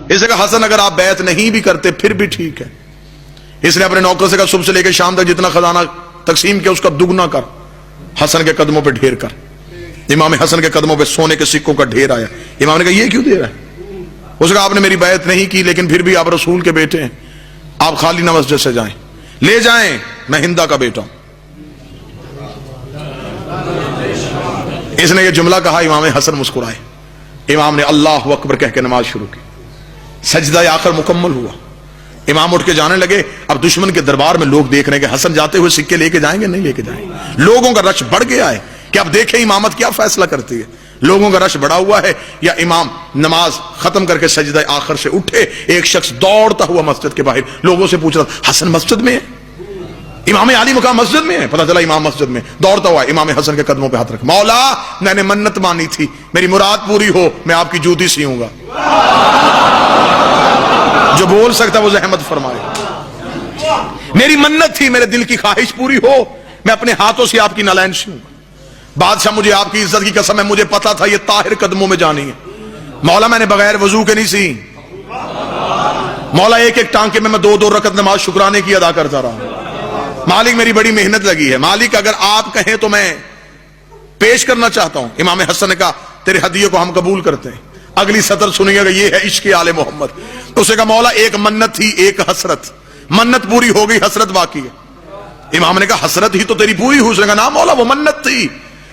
اس نے کہا حسن اگر آپ بیعت نہیں بھی کرتے پھر بھی ٹھیک ہے. اس نے اپنے نوکر سے کہا صبح سے لے کے شام تک جتنا خزانہ تقسیم کیا اس کا دگنا کر، حسن کے قدموں پہ ڈھیر کر. امام حسن کے قدموں پہ سونے کے سکوں کا ڈھیر آیا. امام نے کہا یہ کیوں دے رہا ہے؟ اس نے کہا آپ نے میری بیعت نہیں کی لیکن پھر بھی آپ رسول کے بیٹے ہیں، آپ خالی نہ مسجد سے جائیں، لے جائیں، میں ہندا کا بیٹا ہوں. اس نے یہ جملہ کہا، امام حسن مسکرائے. امام نے اللہ اکبر کہہ کے نماز شروع کی. سجدہ آخر مکمل ہوا. امام اٹھ کے جانے لگے. اب دشمن کے دربار میں لوگ دیکھ رہے ہیں کہ حسن جاتے ہوئے سکے لے کے جائیں گے نہیں لے کے جائیں گے. لوگوں کا رش بڑھ گیا ہے کہ اب دیکھیں امامت کیا فیصلہ کرتی ہے. لوگوں کا رش بڑا ہوا ہے. یا امام نماز ختم کر کے سجدہ آخر سے اٹھے، ایک شخص دوڑتا ہوا مسجد کے باہر لوگوں سے پوچھ رہا حسن مسجد میں ہے، امام علی مقام مسجد میں ہے. پتہ چلا امام مسجد میں. دوڑتا ہوا امام حسن کے قدموں پہ ہاتھ رکھ، مولا میں نے منت مانی تھی، میری مراد پوری ہو میں آپ کی جوتی سیوں گا. جو بول سکتا وہ زحمت فرمائے. میری منت تھی، میرے دل کی خواہش پوری ہو، میں اپنے ہاتھوں سے آپ کی نالین سیوں گا. بادشاہ مجھے آپ کی عزت کی قسم ہے مجھے پتا تھا یہ طاہر قدموں میں جانی ہے. مولا میں نے بغیر وضو کے نہیں سی. مولا ایک ایک ٹانکے میں 2-2 رکعت نماز شکرانے کی ادا کرتا رہا. مالک میری بڑی محنت لگی ہے، مالک اگر آپ کہیں تو میں پیش کرنا چاہتا ہوں. امام حسن نے کہا تیرے ہدیے کو ہم قبول کرتے ہیں. اگلی سطر سنیں گے یہ ہے عشق آل محمد. تو اسے کہا مولا ایک منت تھی ایک حسرت، منت پوری ہو گئی حسرت باقی ہے. امام نے کہا حسرت ہی تو تیری پوری ہوئی. اس نے کہا نا مولا وہ منت تھی،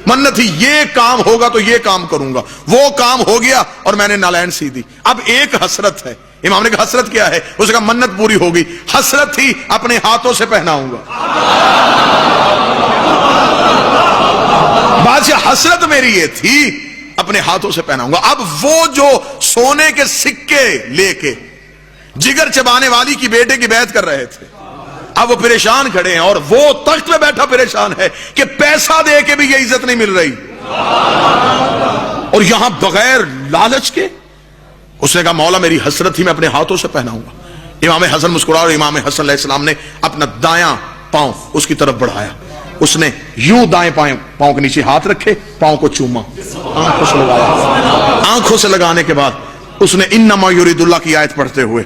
منت تھی یہ کام ہوگا تو یہ کام کروں گا، وہ کام ہو گیا اور میں نے نالین سی دی. اب ایک حسرت ہے. امام نے کہا حسرت کیا ہے؟ اس نے کہا منت پوری ہو گئی، حسرت تھی اپنے ہاتھوں سے پہناؤں گا. بادشاہ حسرت میری یہ تھی اپنے ہاتھوں سے پہناؤں گا. اب وہ جو سونے کے سکے لے کے جگر چبانے والی کی بیٹے کی بیعت کر رہے تھے اب وہ پریشان کھڑے ہیں اور وہ تخت پہ بیٹھا پریشان ہے کہ پیسہ دے کے بھی یہ عزت نہیں مل رہی اور یہاں بغیر لالچ کے. اس نے کہا مولا میری حسرت تھی میں اپنے ہاتھوں سے پہناؤں گا. امام حسن مسکرا اور امام حسن علیہ السلام نے اپنا دایاں پاؤں اس کی طرف بڑھایا. اس نے یوں دائیں پاؤں کے نیچے ہاتھ رکھے، پاؤں کو چوما، آنکھوں سے لگایا. آنکھوں سے لگانے کے بعد اس نے انما یرید اللہ کی آیت پڑھتے ہوئے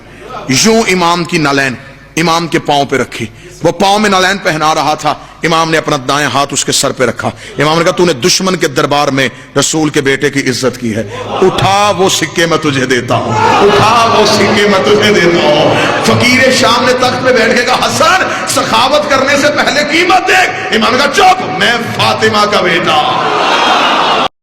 یوں امام کی نالین امام کے پاؤں پہ رکھی. وہ پاؤں میں نالین پہنا رہا تھا. امام نے اپنا دائیں ہاتھ اس کے سر پہ رکھا. امام نے کہا تو نے دشمن کے دربار میں رسول کے بیٹے کی عزت کی ہے، اٹھا وہ سکے میں تجھے دیتا ہوں، اٹھا وہ سکے میں تجھے دیتا ہوں. فقیر شام نے تخت پہ بیٹھ کے کہا حسن سخاوت کرنے سے پہلے قیمت دیکھ. امام نے کہا چپ، میں فاطمہ کا بیٹا.